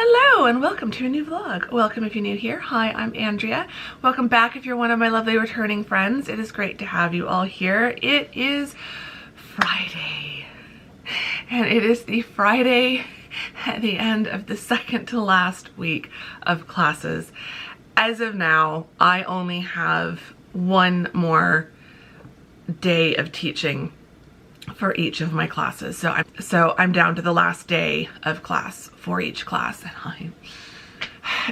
Hello and welcome to a new vlog. Welcome if you're new here. Hi, I'm Andrea. Welcome back if you're one of my lovely returning friends. It is great to have you all here. It is Friday and it is the Friday at the end of the second to last week of classes. As of now, I only have one more day of teaching for each of my classes. So I'm down to the last day of class for each class. And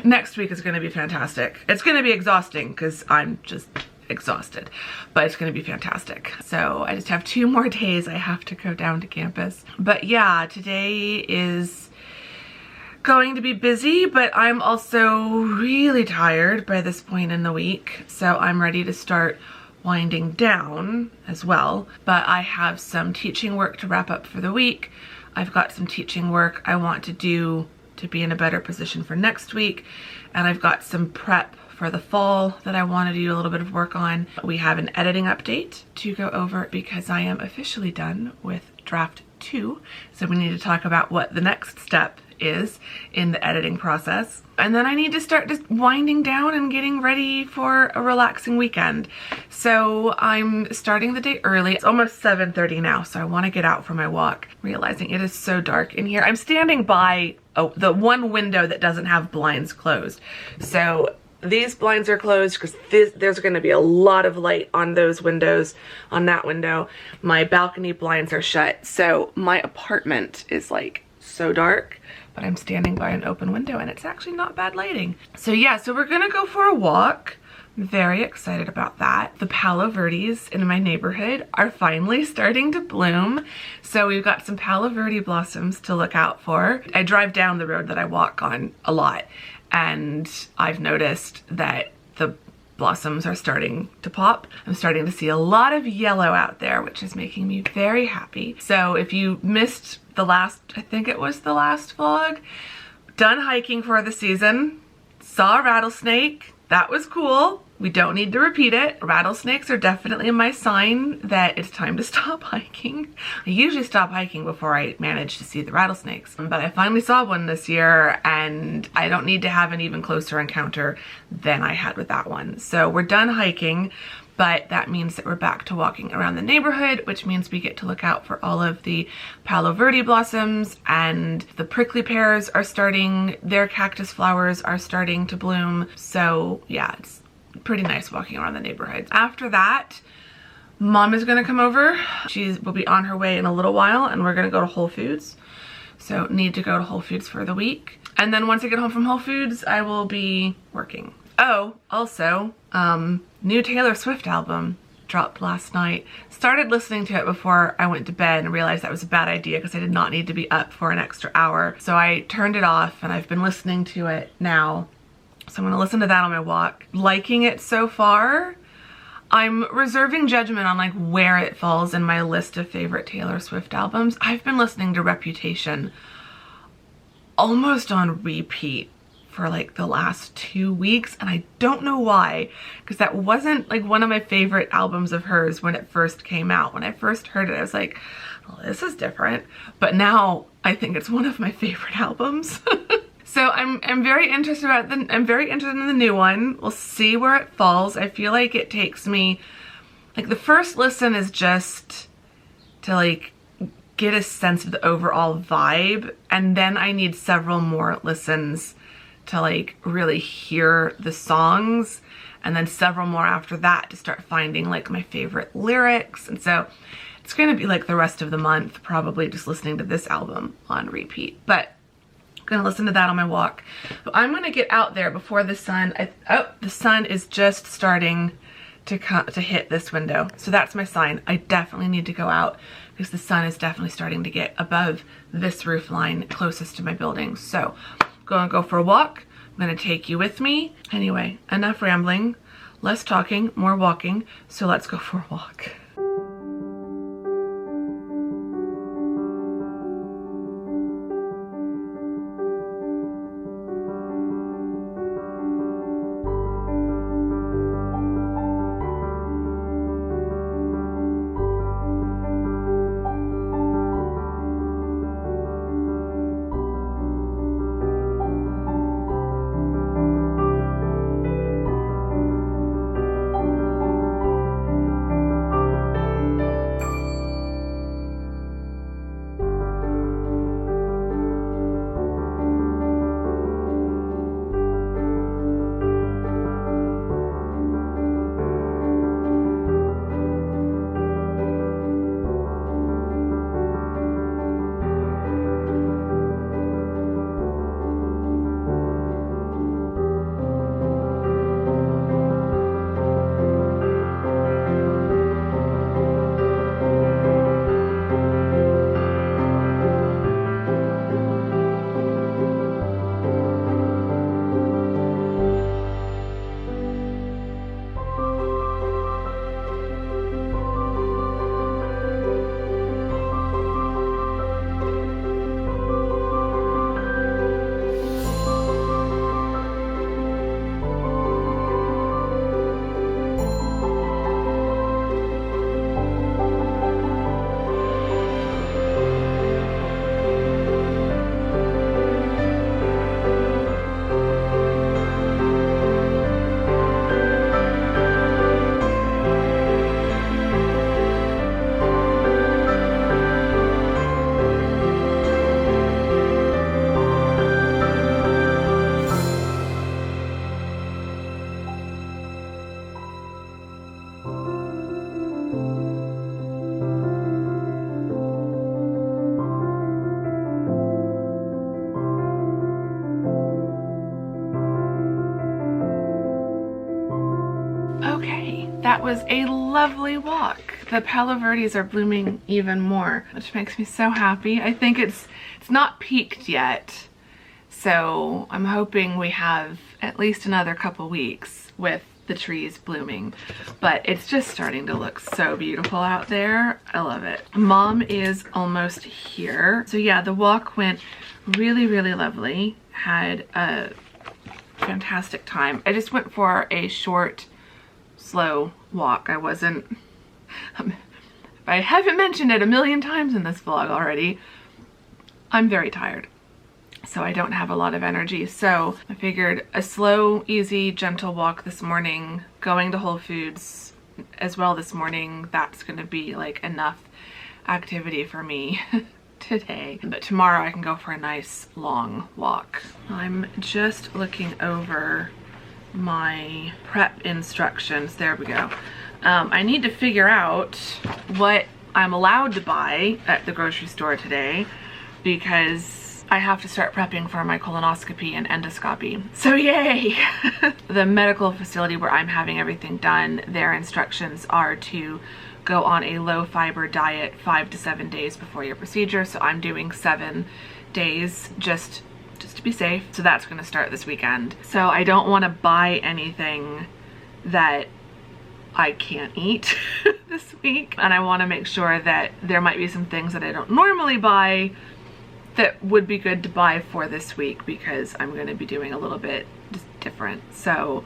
next week is going to be fantastic. It's going to be exhausting because I'm just exhausted, but it's going to be fantastic. So I just have 2 more days I have to go down to campus. But yeah, today is going to be busy, but I'm also really tired by this point in the week. So I'm ready to start winding down as well, but I have some teaching work to wrap up for the week. I've got some teaching work I want to do to be in a better position for next week, and I've got some prep for the fall that I want to do a little bit of work on. We have an editing update to go over because I am officially done with draft 2, so we need to talk about what the next step is in the editing process. And then I need to start just winding down and getting ready for a relaxing weekend. So I'm starting the day early. It's almost 7:30 now, so I want to get out for my walk, realizing it is so dark in here. I'm standing by the one window that doesn't have blinds closed. So these blinds are closed because there's going to be a lot of light on those windows, on that window. My balcony blinds are shut. So my apartment is like so dark, but I'm standing by an open window and it's actually not bad lighting. So yeah, so we're gonna go for a walk. I'm very excited about that. The Palo Verdes in my neighborhood are finally starting to bloom. So we've got some Palo Verde blossoms to look out for. I drive down the road that I walk on a lot, and I've noticed that the blossoms are starting to pop. I'm starting to see a lot of yellow out there, which is making me very happy. So if you missed the last, I think it was the last vlog, done hiking for the season, saw a rattlesnake. That was cool. We don't need to repeat it. Rattlesnakes are definitely my sign that it's time to stop hiking. I usually stop hiking before I manage to see the rattlesnakes, but I finally saw one this year and I don't need to have an even closer encounter than I had with that one. So we're done hiking, but that means that we're back to walking around the neighborhood, which means we get to look out for all of the Palo Verde blossoms, and the prickly pears are starting, their cactus flowers are starting to bloom. So yeah, it's pretty nice walking around the neighborhood. After that, Mom is gonna come over. She will be on her way in a little while, and we're gonna go to Whole Foods. So need to go to Whole Foods for the week. And then once I get home from Whole Foods, I will be working. Oh, also, new Taylor Swift album dropped last night. Started listening to it before I went to bed and realized that was a bad idea because I did not need to be up for an extra hour. So I turned it off and I've been listening to it now. So I'm gonna listen to that on my walk. Liking it so far. I'm reserving judgment on like where it falls in my list of favorite Taylor Swift albums. I've been listening to Reputation almost on repeat for like the last 2 weeks, and I don't know why, because that wasn't like one of my favorite albums of hers when it first came out. When I first heard it, I was like, well, this is different, but now I think it's one of my favorite albums. So I'm very interested I'm very interested in the new one. We'll see where it falls. I feel like it takes me, like the first listen is just to like get a sense of the overall vibe, and then I need several more listens to like really hear the songs, and then several more after that to start finding like my favorite lyrics. And so it's gonna be like the rest of the month probably just listening to this album on repeat, but I'm gonna listen to that on my walk. So I'm gonna get out there before the sun, the sun is just starting to hit this window. So that's my sign. I definitely need to go out because the sun is definitely starting to get above this roof line closest to my building. So gonna go for a walk. I'm gonna take you with me. Anyway, enough rambling, less talking, more walking. So let's go for a walk. That was a lovely walk. The Palo Verdes are blooming even more, which makes me so happy. I think it's not peaked yet, so I'm hoping we have at least another couple weeks with the trees blooming, but it's just starting to look so beautiful out there. I love it. Mom is almost here. So yeah, the walk went really, really lovely. Had a fantastic time. I just went for a short, slow walk. I wasn't, I haven't mentioned it a million times in this vlog already, I'm very tired. So I don't have a lot of energy. So I figured a slow, easy, gentle walk this morning, going to Whole Foods as well this morning, that's gonna be like enough activity for me today. But tomorrow I can go for a nice long walk. I'm just looking over my prep instructions. There we go. I need to figure out what I'm allowed to buy at the grocery store today because I have to start prepping for my colonoscopy and endoscopy. So yay! The medical facility where I'm having everything done, their instructions are to go on a low fiber diet 5 to 7 days before your procedure. So I'm doing 7 days just to be safe. So that's gonna start this weekend. So I don't wanna buy anything that I can't eat this week. And I wanna make sure that there might be some things that I don't normally buy that would be good to buy for this week because I'm going to be doing a little bit different. So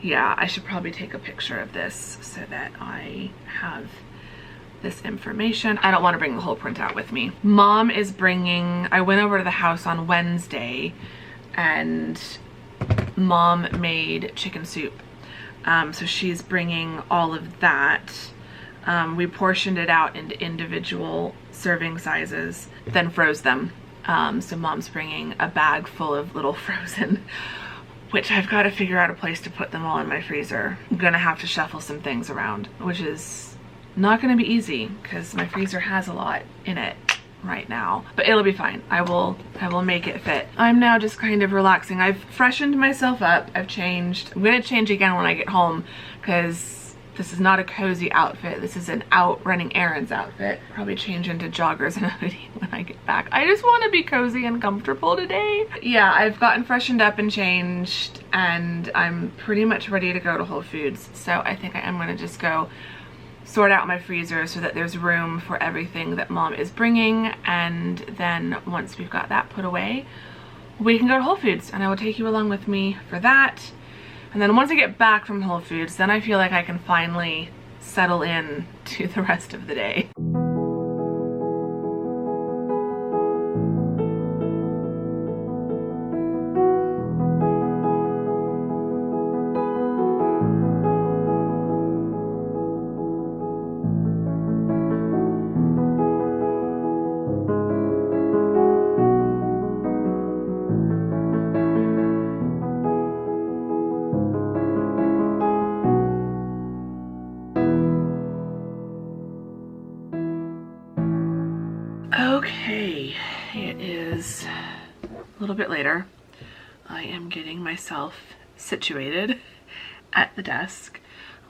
yeah, I should probably take a picture of this so that I have this information. I don't want to bring the whole printout with me. Mom is bringing, I went over to the house on Wednesday and Mom made chicken soup. So she's bringing all of that. We portioned it out into individual serving sizes, then froze them. So Mom's bringing a bag full of little frozen, which I've got to figure out a place to put them all in my freezer. I'm gonna have to shuffle some things around, which is not gonna be easy because my freezer has a lot in it right now, but it'll be fine. I will make it fit. I'm now just kind of relaxing. I've freshened myself up. I've changed. I'm gonna change again when I get home because this is not a cozy outfit. This is an out running errands outfit. Probably change into joggers and a hoodie when I get back. I just want to be cozy and comfortable today. Yeah, I've gotten freshened up and changed and I'm pretty much ready to go to Whole Foods. So I think I am gonna just go sort out my freezer so that there's room for everything that Mom is bringing. And then once we've got that put away, we can go to Whole Foods and I will take you along with me for that. And then once I get back from Whole Foods, then I feel like I can finally settle in to the rest of the day. Okay, it is a little bit later. I am getting myself situated at the desk.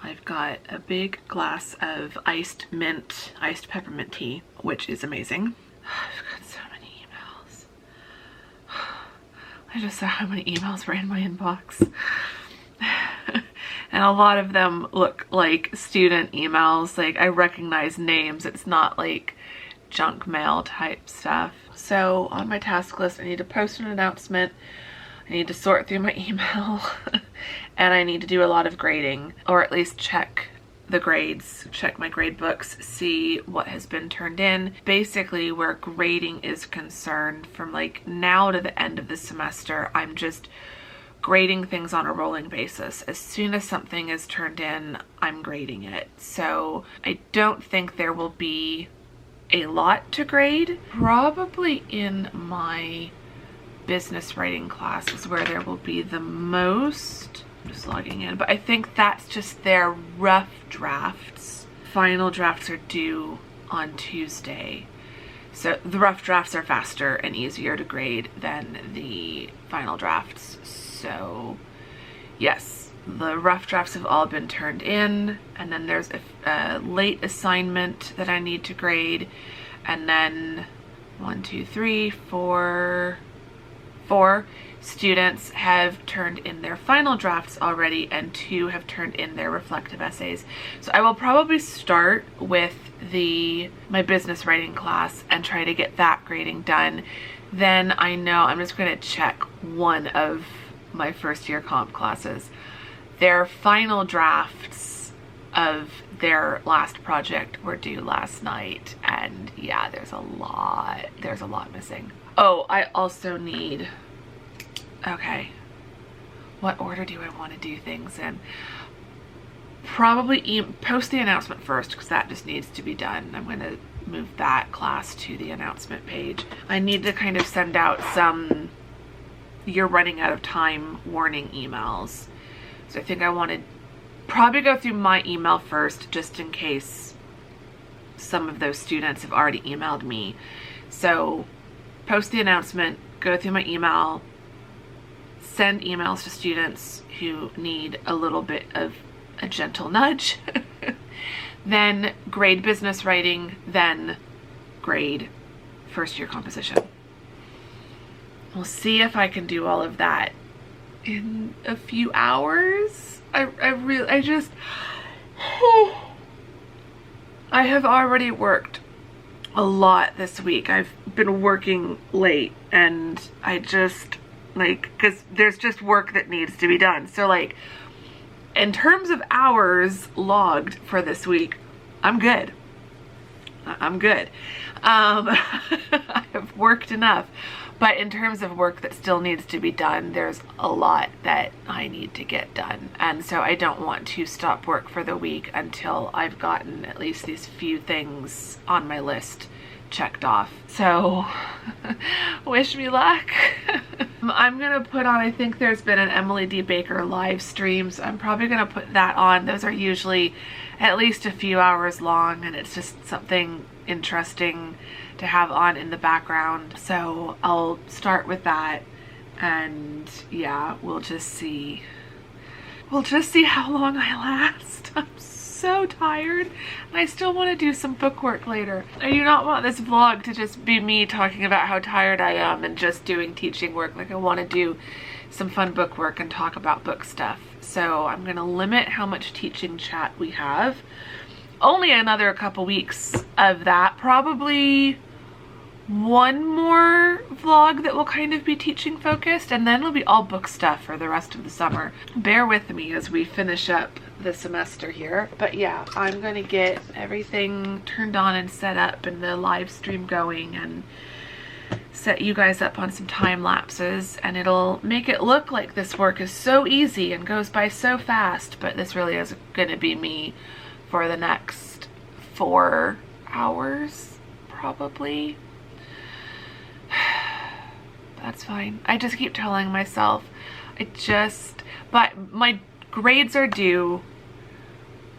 I've got a big glass of iced peppermint tea, which is amazing. I've got so many emails. I just saw how many emails were in my inbox. And a lot of them look like student emails. Like I recognize names. It's not like junk mail type stuff. So on my task list, I need to post an announcement, I need to sort through my email, and I need to do a lot of grading, or at least check the grades, check my grade books, see what has been turned in. Basically, where grading is concerned, from like now to the end of the semester, I'm just grading things on a rolling basis. As soon as something is turned in, I'm grading it. So I don't think there will be a lot to grade. Probably in my business writing class is where there will be the most. I'm just logging in, but I think that's just their rough drafts. Final drafts are due on Tuesday. So the rough drafts are faster and easier to grade than the final drafts. So yes, the rough drafts have all been turned in, and then there's a late assignment that I need to grade, and then 4 students have turned in their final drafts already, and 2 have turned in their reflective essays. So I will probably start with my business writing class and try to get that grading done. Then I know I'm just going to check one of my first year comp classes. Their final drafts of their last project were due last night, and yeah, there's a lot missing. Oh, I also need, okay, what order do I want to do things in? Probably post the announcement first, because that just needs to be done. I'm going to move that class to the announcement page. I need to kind of send out some "you're running out of time" warning emails. So I think I want to probably go through my email first, just in case some of those students have already emailed me. So post the announcement, go through my email, send emails to students who need a little bit of a gentle nudge, then grade business writing, then grade first year composition. We'll see if I can do all of that in a few hours. I have already worked a lot this week. I've been working late, and I just, like, because there's just work that needs to be done. So, like, in terms of hours logged for this week, I'm good. I'm good. I have worked enough. But in terms of work that still needs to be done, there's a lot that I need to get done. And so I don't want to stop work for the week until I've gotten at least these few things on my list checked off. So wish me luck. I'm gonna put on, I think there's been an Emily D. Baker live stream, so I'm probably gonna put that on. Those are usually at least a few hours long, and it's just something interesting to have on in the background. So I'll start with that, and yeah, we'll just see how long I last. I'm so tired, and I still want to do some book work later. I do not want this vlog to just be me talking about how tired I am and just doing teaching work. Like, I want to do some fun book work and talk about book stuff. So I'm gonna limit how much teaching chat we have. Only another couple weeks of that, probably one more vlog that will kind of be teaching focused, and then it'll be all book stuff for the rest of the summer. Bear with me as we finish up the semester here. But yeah, I'm gonna get everything turned on and set up and the live stream going, and set you guys up on some time lapses, and it'll make it look like this work is so easy and goes by so fast, but this really is gonna be me for the next 4 hours, probably. That's fine. I just keep telling myself, but my grades are due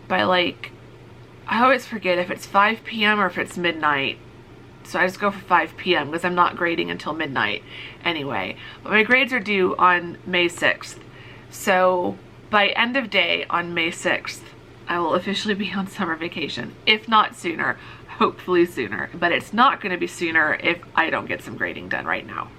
by, like, I always forget if it's 5 p.m. or if it's midnight. So I just go for 5 p.m. because I'm not grading until midnight anyway. But my grades are due on May 6th. So by end of day on May 6th, I will officially be on summer vacation. If not sooner, hopefully sooner. But it's not going to be sooner if I don't get some grading done right now.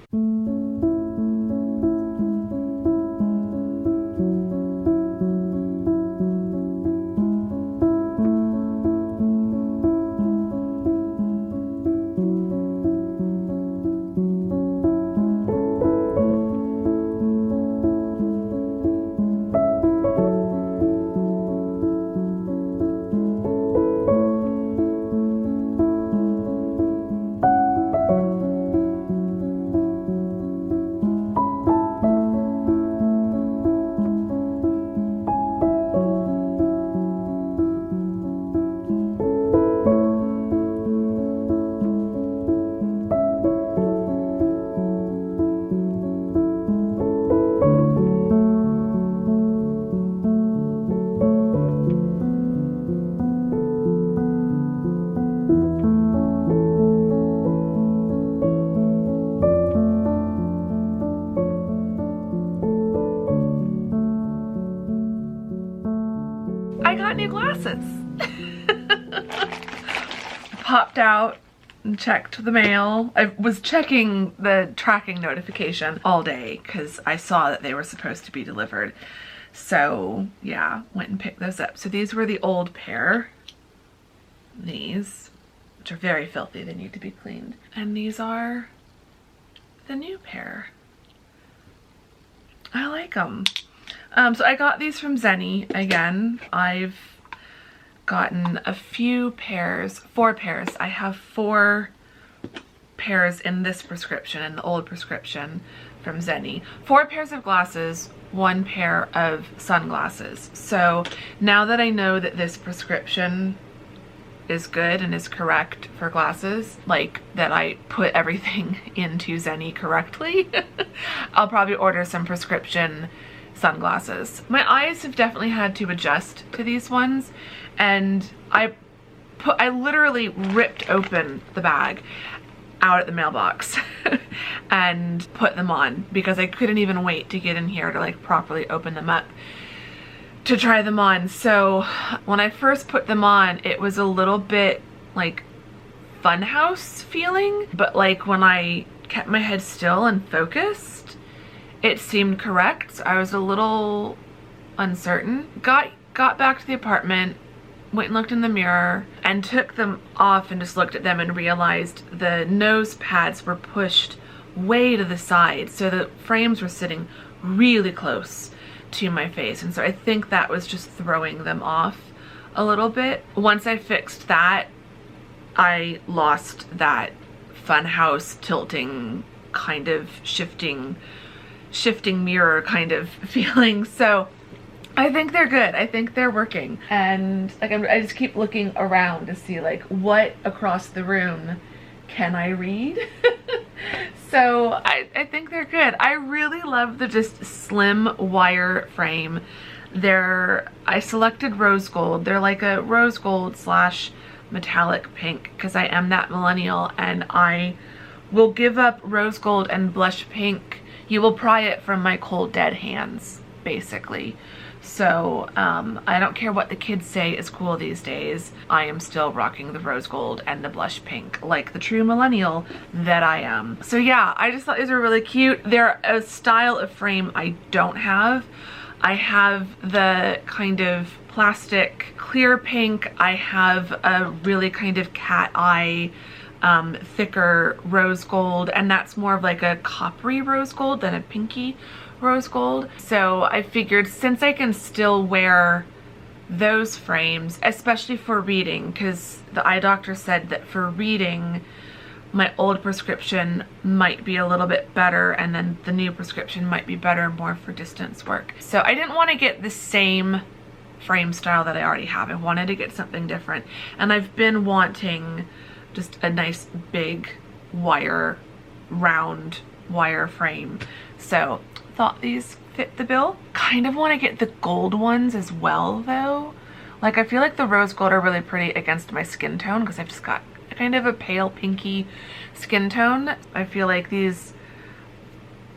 got new glasses. Popped out and checked the mail. I was checking the tracking notification all day because I saw that they were supposed to be delivered. So yeah, went and picked those up. So these were the old pair. These, which are very filthy, they need to be cleaned. And these are the new pair. I like them. So I got these from Zenny. Again, I've gotten a few pairs, 4 pairs. I have 4 pairs in this prescription, in the old prescription from Zenny. 4 pairs of glasses, 1 pair of sunglasses. So now that I know that this prescription is good and is correct for glasses, like that I put everything into Zenny correctly, I'll probably order some prescription sunglasses. My eyes have definitely had to adjust to these ones, and I literally ripped open the bag out at the mailbox and put them on because I couldn't even wait to get in here to like properly open them up to try them on. So when I first put them on, it was a little bit like funhouse feeling, but like when I kept my head still and focused, it seemed correct. I was a little uncertain. Got back to the apartment, went and looked in the mirror and took them off and just looked at them and realized the nose pads were pushed way to the side. So the frames were sitting really close to my face. And so I think that was just throwing them off a little bit. Once I fixed that, I lost that funhouse tilting kind of shifting mirror kind of feeling. So I think they're good. I think they're working. And like I just keep looking around to see like what across the room can I read? So I think they're good. I really love the just slim wire frame. I selected rose gold. They're like a rose gold / metallic pink because I am that millennial and I will give up rose gold and blush pink. You will pry it from my cold dead hands, basically. So I don't care what the kids say is cool these days. I am still rocking the rose gold and the blush pink like the true millennial that I am. So yeah, I just thought these were really cute. They're a style of frame I don't have. I have the kind of plastic clear pink. I have a really kind of cat eye thicker rose gold, and that's more of like a coppery rose gold than a pinky rose gold. So I figured since I can still wear those frames, especially for reading, because the eye doctor said that for reading my old prescription might be a little bit better and then the new prescription might be better more for distance work. So I didn't want to get the same frame style that I already have. I wanted to get something different, and I've been wanting just a nice big wire, round wire frame. So thought these fit the bill. Kind of want to get the gold ones as well though. Like I feel like the rose gold are really pretty against my skin tone because I've just got kind of a pale pinky skin tone. I feel like these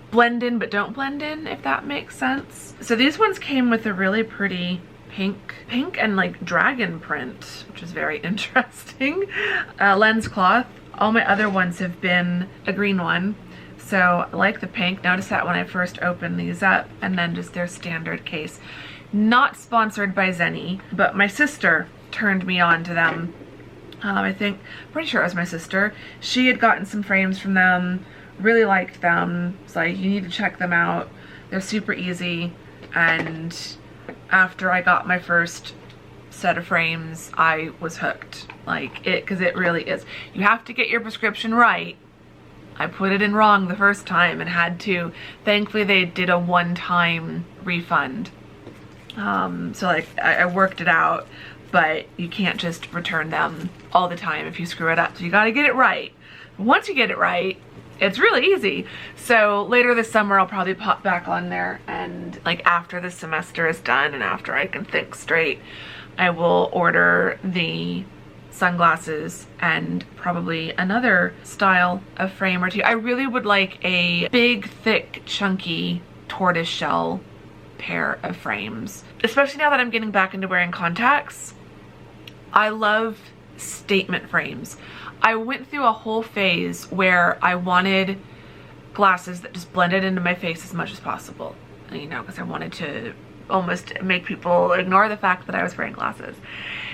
blend in but don't blend in, if that makes sense. So these ones came with a really pretty pink and like dragon print, which is very interesting. Lens cloth. All my other ones have been a green one. So I like the pink. Notice that when I first opened these up, and then just their standard case. Not sponsored by Zenny, but my sister turned me on to them. Pretty sure it was my sister. She had gotten some frames from them, really liked them. It's like, you need to check them out. They're super easy. And after I got my first set of frames, I was hooked. Like it, because it really is. You have to get your prescription right. I put it in wrong the first time and had to. Thankfully, they did a one-time refund. So like I worked it out, but you can't just return them all the time if you screw it up. So you got to get it right. Once you get it right, it's really easy. So later this summer, I'll probably pop back on there, and like after the semester is done and after I can think straight, I will order the sunglasses and probably another style of frame or two. I really would like a big, thick, chunky tortoise shell pair of frames. Especially now that I'm getting back into wearing contacts. I love statement frames. I went through a whole phase where I wanted glasses that just blended into my face as much as possible, you know, because I wanted to almost make people ignore the fact that I was wearing glasses.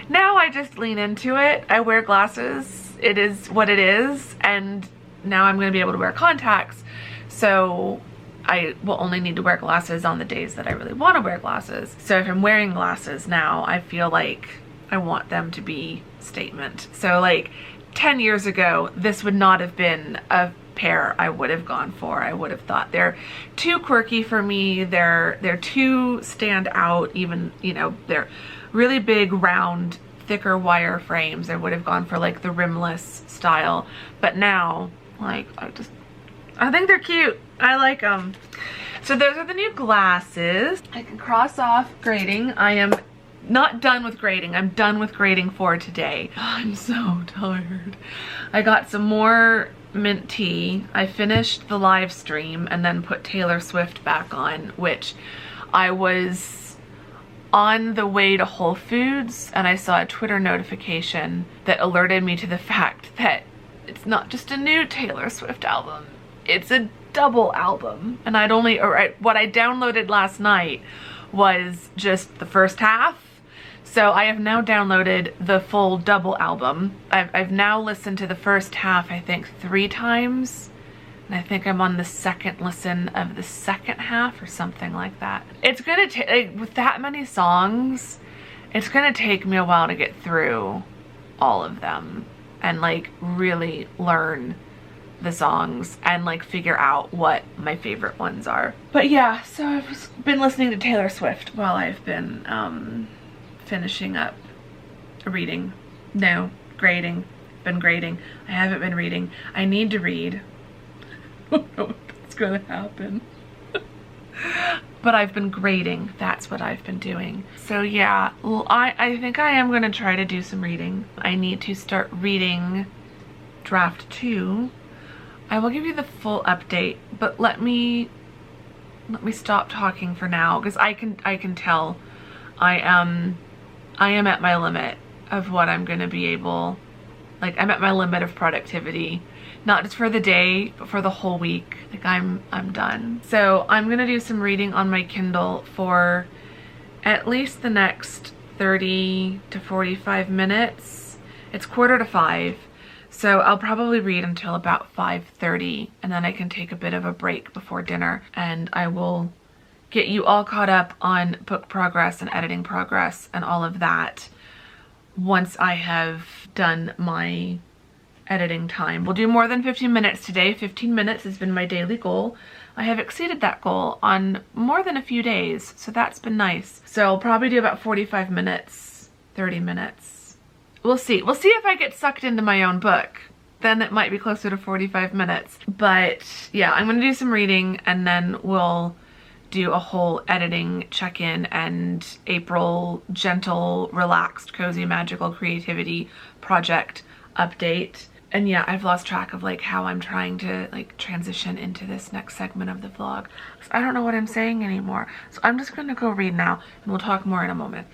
Now I just lean into it. I wear glasses. It is what it is, and now I'm going to be able to wear contacts, so I will only need to wear glasses on the days that I really want to wear glasses. So if I'm wearing glasses now, I feel like I want them to be statement. So like 10 years ago, this would not have been a pair I would have gone for. I would have thought they're too quirky for me. They're too stand out, even, you know, they're really big, round, thicker wire frames. I would have gone for like the rimless style. But now, like, I think they're cute. I like them. So those are the new glasses. I can cross off grading. I am not done with grading. I'm done with grading for today. I'm so tired. I got some more mint tea. I finished the live stream and then put Taylor Swift back on, which I was on the way to Whole Foods and I saw a Twitter notification that alerted me to the fact that it's not just a new Taylor Swift album, it's a double album. And what I downloaded last night was just the first half. So I have now downloaded the full double album. I've now listened to the first half, I think 3 times. And I think I'm on the second listen of the second half or something like that. It's gonna take, like, with that many songs, it's gonna take me a while to get through all of them and like really learn the songs and like figure out what my favorite ones are. But yeah, so I've been listening to Taylor Swift while I've been finishing up reading. No, grading. Been grading. I haven't been reading. I need to read. I don't know what's gonna happen. But I've been grading. That's what I've been doing. So yeah, well, I think I am gonna try to do some reading. I need to start reading draft 2. I will give you the full update, but let me stop talking for now, because I can tell I am at my limit of what I'm gonna be able, like, I'm at my limit of productivity, not just for the day, but for the whole week. Like, I'm done. So I'm gonna do some reading on my Kindle for at least the next 30 to 45 minutes. It's 4:45. So I'll probably read until about 5:30, and then I can take a bit of a break before dinner, and I will get you all caught up on book progress and editing progress and all of that once I have done my editing time. We'll do more than 15 minutes today. 15 minutes has been my daily goal. I have exceeded that goal on more than a few days, so that's been nice. So I'll probably do about 45 minutes, 30 minutes. We'll see. We'll see if I get sucked into my own book. Then it might be closer to 45 minutes. But yeah, I'm gonna do some reading and then we'll do a whole editing check-in and April gentle, relaxed, cozy, magical creativity project update. And yeah, I've lost track of like how I'm trying to like transition into this next segment of the vlog. So I don't know what I'm saying anymore. So I'm just gonna go read now and we'll talk more in a moment.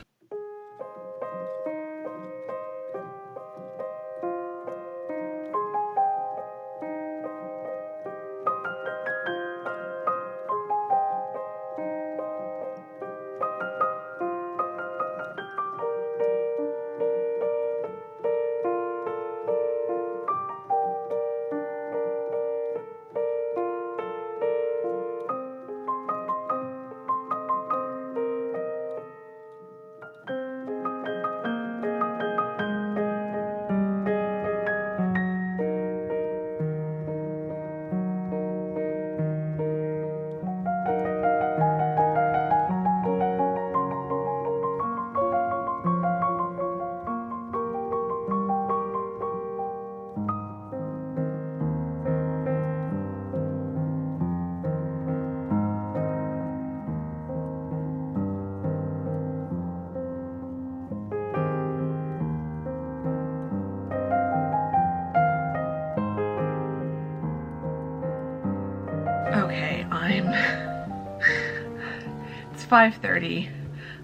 5:30.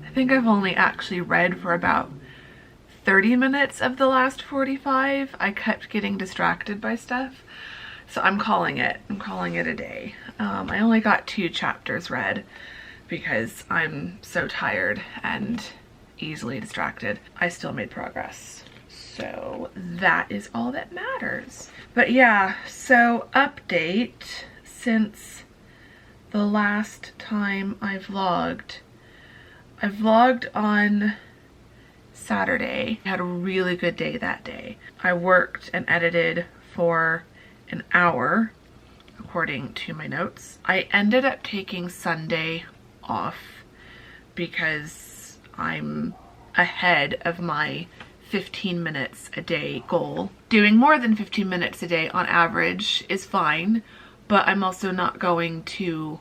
I think I've only actually read for about 30 minutes of the last 45. I kept getting distracted by stuff. So I'm calling it a day. I only got 2 chapters read because I'm so tired and easily distracted. I still made progress. So that is all that matters. But yeah, so update since the last time I vlogged. I vlogged on Saturday. I had a really good day that day. I worked and edited for an hour, according to my notes. I ended up taking Sunday off because I'm ahead of my 15 minutes a day goal. Doing more than 15 minutes a day on average is fine, but I'm also not going to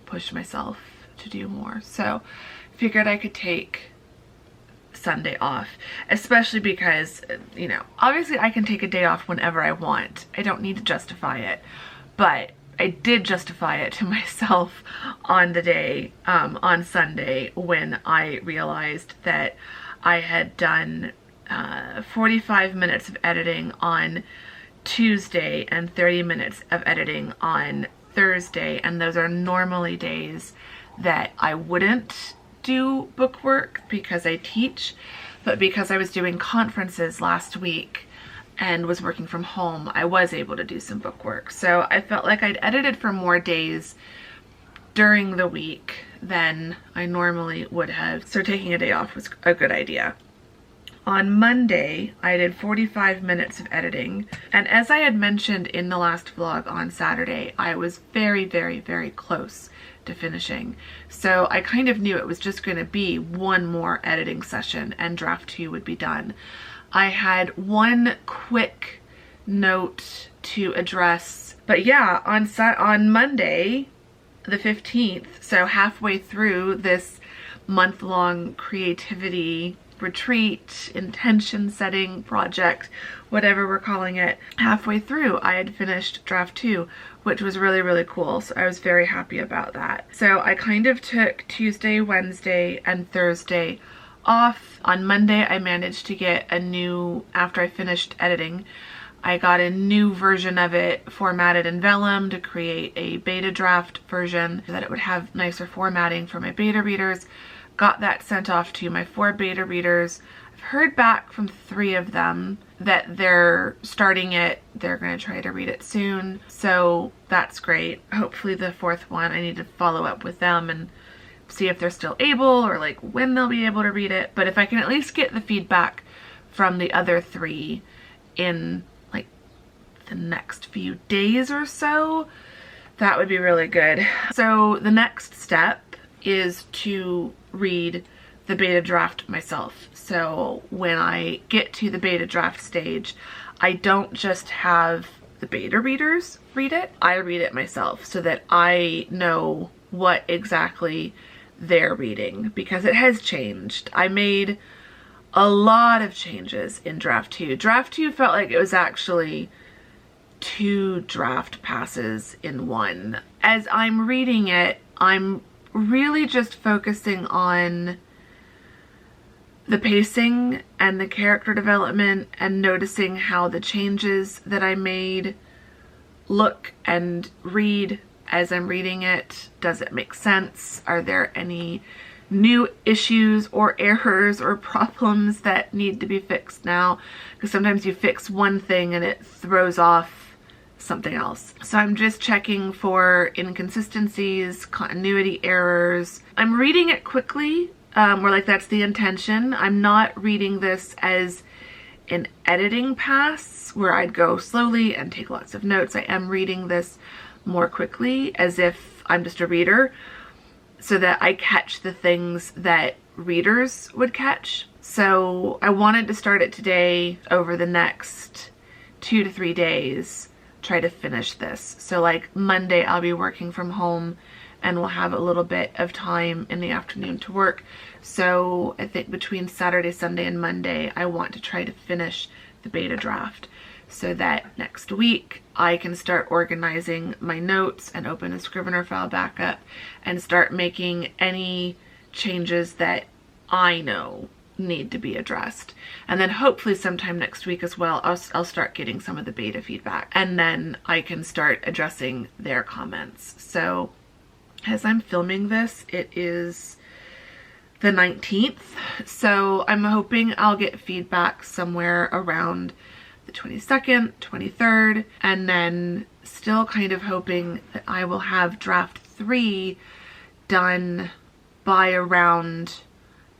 push myself to do more. So figured I could take Sunday off, especially because, you know, obviously I can take a day off whenever I want. I don't need to justify it, but I did justify it to myself on the day, on Sunday, when I realized that I had done 45 minutes of editing on Tuesday and 30 minutes of editing on Thursday, and those are normally days that I wouldn't do book work because I teach, but because I was doing conferences last week and was working from home, I was able to do some book work. So I felt like I'd edited for more days during the week than I normally would have. So taking a day off was a good idea. On Monday, I did 45 minutes of editing, and as I had mentioned in the last vlog on Saturday, I was very, very, very close to finishing. So I kind of knew it was just going to be one more editing session and draft 2 would be done. I had one quick note to address, but yeah, on Monday, the 15th, so halfway through this month-long creativity retreat, intention setting project, whatever we're calling it, halfway through I had finished draft 2, which was really, really cool. So I was very happy about that. So I kind of took Tuesday, Wednesday, and Thursday off. On Monday, I managed to get a new, after I finished editing, I got a new version of it formatted in Vellum to create a beta draft version so that it would have nicer formatting for my beta readers. Got that sent off to my 4 beta readers. I've heard back from 3 of them that they're starting it. They're going to try to read it soon. So that's great. Hopefully the 4th one, I need to follow up with them and see if they're still able or like when they'll be able to read it. But if I can at least get the feedback from the other 3 in like the next few days or so, that would be really good. So the next step is to read the beta draft myself. So when I get to the beta draft stage, I don't just have the beta readers read it, I read it myself so that I know what exactly they're reading, because it has changed. I made a lot of changes in draft 2. Draft 2 felt like it was actually 2 draft passes in one. As I'm reading it, I'm really just focusing on the pacing and the character development and noticing how the changes that I made look and read as I'm reading it. Does it make sense? Are there any new issues or errors or problems that need to be fixed now? Because sometimes you fix one thing and it throws off something else. So I'm just checking for inconsistencies, continuity errors. I'm reading it quickly, or like that's the intention. I'm not reading this as an editing pass where I'd go slowly and take lots of notes. I am reading this more quickly as if I'm just a reader so that I catch the things that readers would catch. So I wanted to start it today, over the next 2 to 3 days, try to finish this. So like Monday I'll be working from home and we'll have a little bit of time in the afternoon to work. So I think between Saturday, Sunday, and Monday I want to try to finish the beta draft. so that next week I can start organizing my notes and open a Scrivener file back up and start making any changes that I know need to be addressed. And then hopefully sometime next week as well, I'll start getting some of the beta feedback, and then I can start addressing their comments. So as I'm filming this, it is the 19th, so I'm hoping I'll get feedback somewhere around the 22nd, 23rd, and then still kind of hoping that I will have draft 3 done by around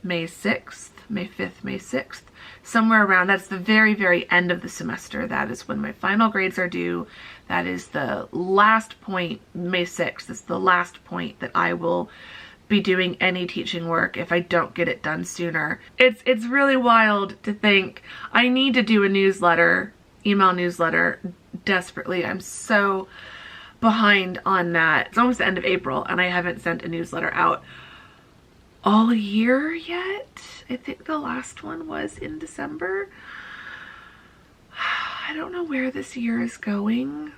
May 6th, May 5th, May 6th, somewhere around. That's the very, very end of the semester. That is when my final grades are due. That is the last point. May 6th is the last point that I will be doing any teaching work if I don't get it done sooner. It's really wild to think I need to do a newsletter, email newsletter desperately. I'm so behind on that. It's almost the end of April and I haven't sent a newsletter out all year yet. I think the last one was in December. I don't know where this year is going.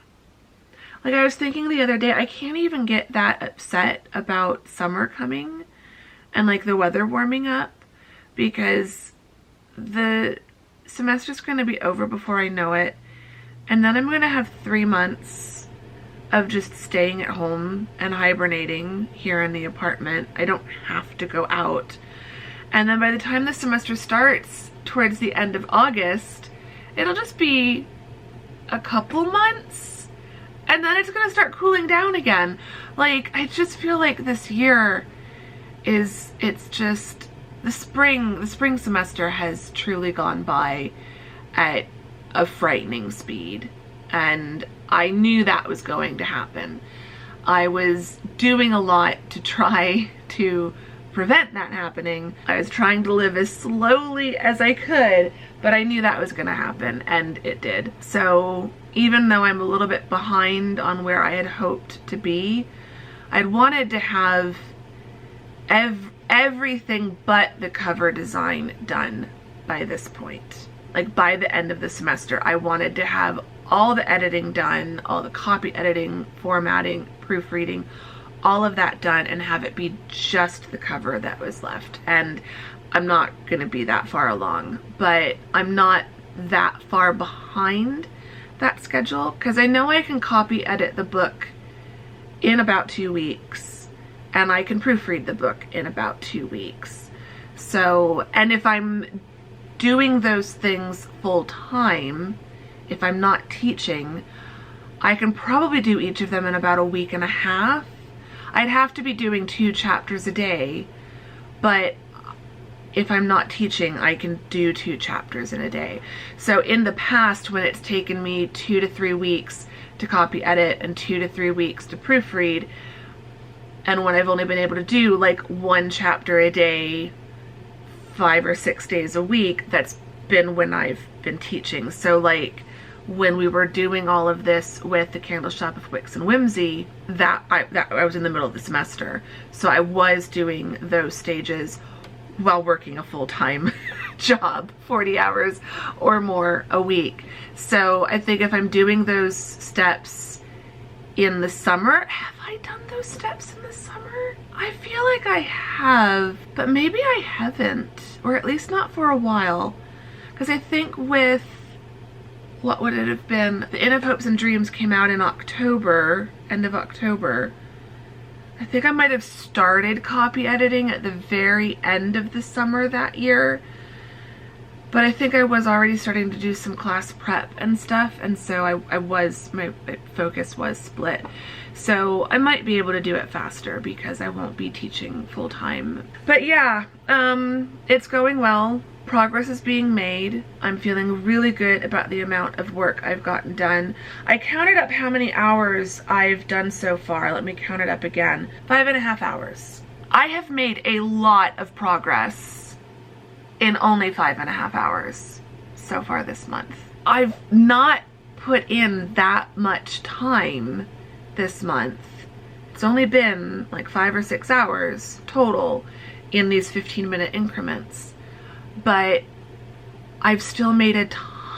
Like, I was thinking the other day, I can't even get that upset about summer coming and like the weather warming up, because the semester's going to be over before I know it. And then I'm going to have 3 months of just staying at home and hibernating here in the apartment. I don't have to go out. And then by the time the semester starts towards the end of August, it'll just be a couple months. And then it's gonna start cooling down again. Like, I just feel like this year it's just, the spring semester has truly gone by at a frightening speed. And I knew that was going to happen. I was doing a lot to try to prevent that happening. I was trying to live as slowly as I could, but I knew that was gonna happen, and it did. So even though I'm a little bit behind on where I had hoped to be, I'd wanted to have everything but the cover design done by this point. Like, by the end of the semester, I wanted to have all the editing done, all the copy editing, formatting, proofreading, all of that done, and have it be just the cover that was left. And I'm not gonna be that far along, but I'm not that far behind that schedule, because I know I can copy edit the book in about 2 weeks, and I can proofread the book in about 2 weeks. So, and if I'm doing those things full time, if I'm not teaching, I can probably do each of them in about a week and a half. I'd have to be doing 2 chapters a day, but if I'm not teaching, I can do 2 chapters in a day. So in the past, when it's taken me 2 to 3 weeks to copy edit and 2 to 3 weeks to proofread, and when I've only been able to do like 1 chapter a day, 5 or 6 days a week, that's been when I've been teaching. So like when we were doing all of this with the Candle Shop of Wicks and Whimsy, that I was in the middle of the semester. So I was doing those stages while working a full-time job, 40 hours or more a week. So I think if I'm doing those steps in the summer, have I done those steps in the summer? I feel like I have, but maybe I haven't, or at least not for a while. Because I think with, what would it have been? The Inn of Hopes and Dreams came out in October, end of October. I think I might have started copy editing at the very end of the summer that year, but I think I was already starting to do some class prep and stuff, and so my focus was split. So I might be able to do it faster because I won't be teaching full time. But yeah, it's going well. Progress is being made. I'm feeling really good about the amount of work I've gotten done. I counted up how many hours I've done so far. Let me count it up again. 5.5 hours. I have made a lot of progress in only 5.5 hours so far this month. I've not put in that much time this month. It's only been like 5 or 6 hours total in these 15-minute increments. But I've still made a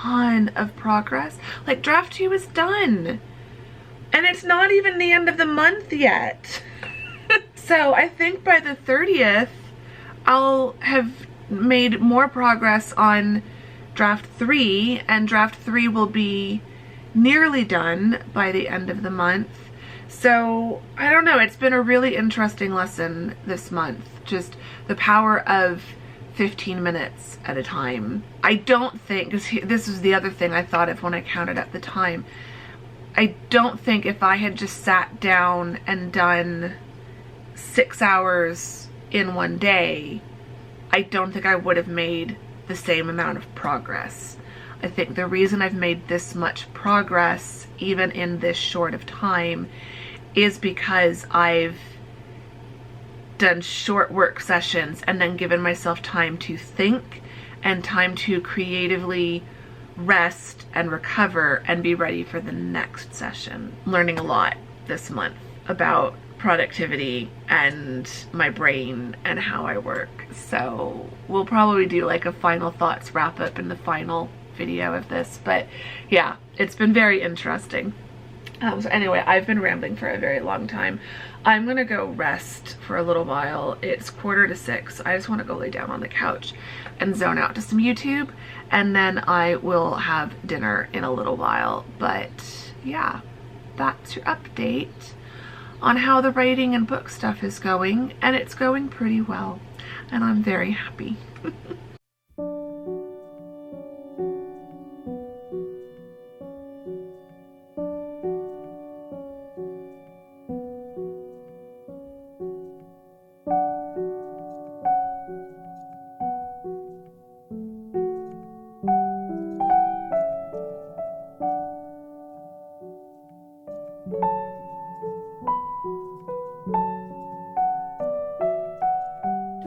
ton of progress. Like draft 2 is done. And it's not even the end of the month yet. So I think by the 30th, I'll have made more progress on draft 3, and draft 3 will be nearly done by the end of the month. So I don't know, it's been a really interesting lesson this month. Just the power of 15 minutes at a time. I don't think, because this was the other thing I thought of when I counted at the time, I don't think if I had just sat down and done 6 hours in one day, I don't think I would have made the same amount of progress. I think the reason I've made this much progress, even in this short of time, is because I've done short work sessions and then given myself time to think and time to creatively rest and recover and be ready for the next session. Learning a lot this month about productivity and my brain and how I work. So we'll probably do like a final thoughts wrap up in the final video of this, but yeah, it's been very interesting. So anyway, I've been rambling for a very long time. I'm gonna go rest for a little while. It's 5:45. I just want to go lay down on the couch and zone out to some YouTube, and then I will have dinner in a little while. But yeah, that's your update on how the writing and book stuff is going, and it's going pretty well, and I'm very happy.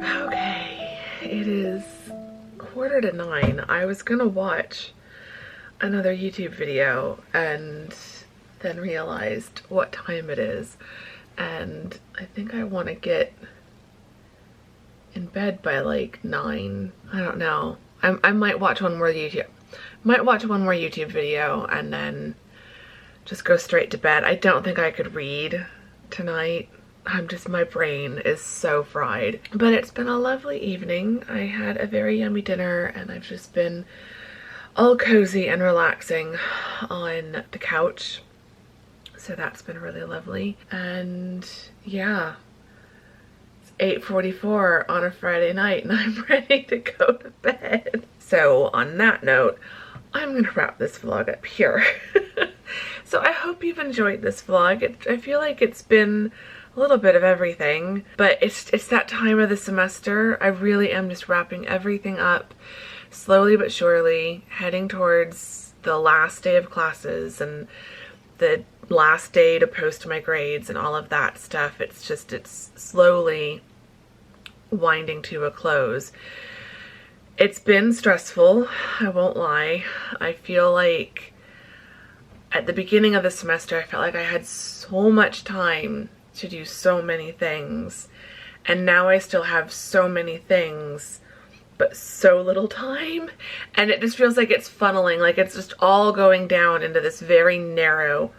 Okay, it is 8:45. I was gonna watch another YouTube video and then realized what time it is, and I think I want to get in bed by like 9. I don't know. I might watch one more YouTube video and then just go straight to bed. I don't think I could read tonight. My brain is so fried. But it's been a lovely evening. I had a very yummy dinner and I've just been all cozy and relaxing on the couch. So that's been really lovely. And yeah, it's 8:44 on a Friday night and I'm ready to go to bed. So on that note, I'm gonna wrap this vlog up here. So I hope you've enjoyed this vlog. I feel like it's been a little bit of everything, but it's that time of the semester. I really am just wrapping everything up slowly but surely, heading towards the last day of classes and the last day to post my grades and all of that stuff. It's slowly winding to a close. It's been stressful, I won't lie. I feel like at the beginning of the semester, I felt like I had so much time to do so many things, and now I still have so many things but so little time, and it just feels like it's funneling, like it's just all going down into this very narrow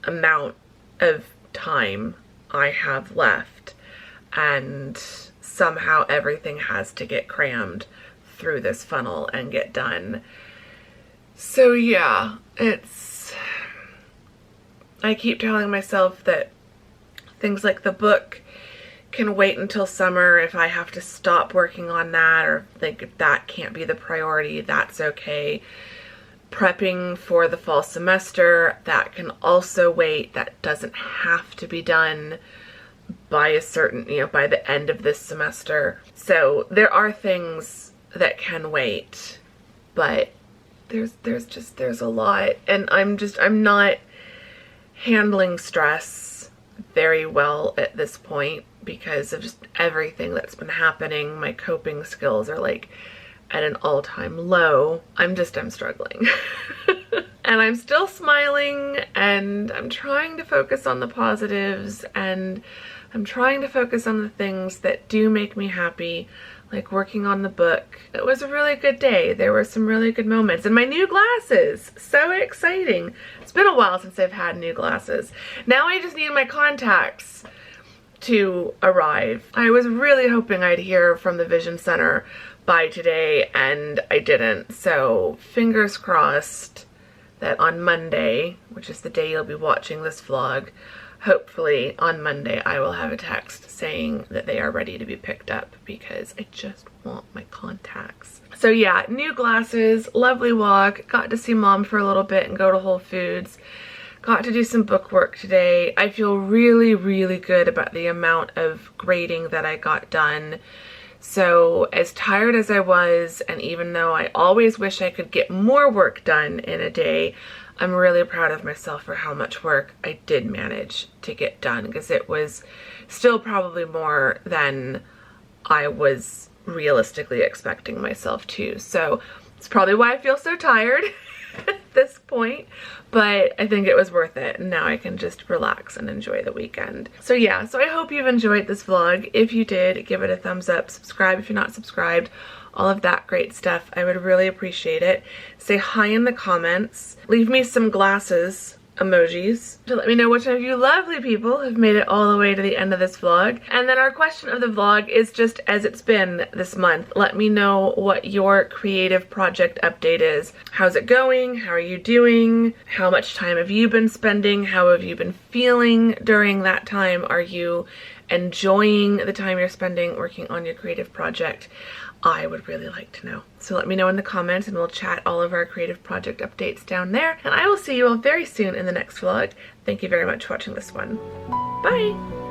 amount of time I have left, and somehow everything has to get crammed through this funnel and get done. So yeah, I keep telling myself that things like the book can wait until summer. If I have to stop working on that, or think if that can't be the priority, that's okay. Prepping for the fall semester, that can also wait. That doesn't have to be done by a certain, by the end of this semester. So there are things that can wait, but there's a lot, and I'm not handling stress very well at this point because of just everything that's been happening. My coping skills are like at an all-time low. I'm struggling. And I'm still smiling, and I'm trying to focus on the positives, and I'm trying to focus on the things that do make me happy, like working on the book. It was a really good day. There were some really good moments. And my new glasses, so exciting. It's been a while since I've had new glasses. Now I just need my contacts to arrive. I was really hoping I'd hear from the Vision Center by today, and I didn't. So fingers crossed that on Monday, which is the day you'll be watching this vlog, hopefully on Monday I will have a text saying that they are ready to be picked up, because I just want my contacts. So yeah, new glasses, lovely walk, got to see Mom for a little bit and go to Whole Foods. Got to do some book work today. I feel really, really good about the amount of grading that I got done. So as tired as I was, and even though I always wish I could get more work done in a day, I'm really proud of myself for how much work I did manage to get done, because it was still probably more than I was realistically expecting myself to. So it's probably why I feel so tired at this point, but I think it was worth it, and now I can just relax and enjoy the weekend. So yeah, so I hope you've enjoyed this vlog. If you did, give it a thumbs up, subscribe if you're not subscribed, all of that great stuff. I would really appreciate it. Say hi in the comments, leave me some glasses emojis to let me know which of you lovely people have made it all the way to the end of this vlog. And then our question of the vlog is just as it's been this month. Let me know what your creative project update is. How's it going? How are you doing? How much time have you been spending? How have you been feeling during that time? Are you enjoying the time you're spending working on your creative project? I would really like to know. So let me know in the comments, and we'll chat all of our creative project updates down there. And I will see you all very soon in the next vlog. Thank you very much for watching this one. Bye!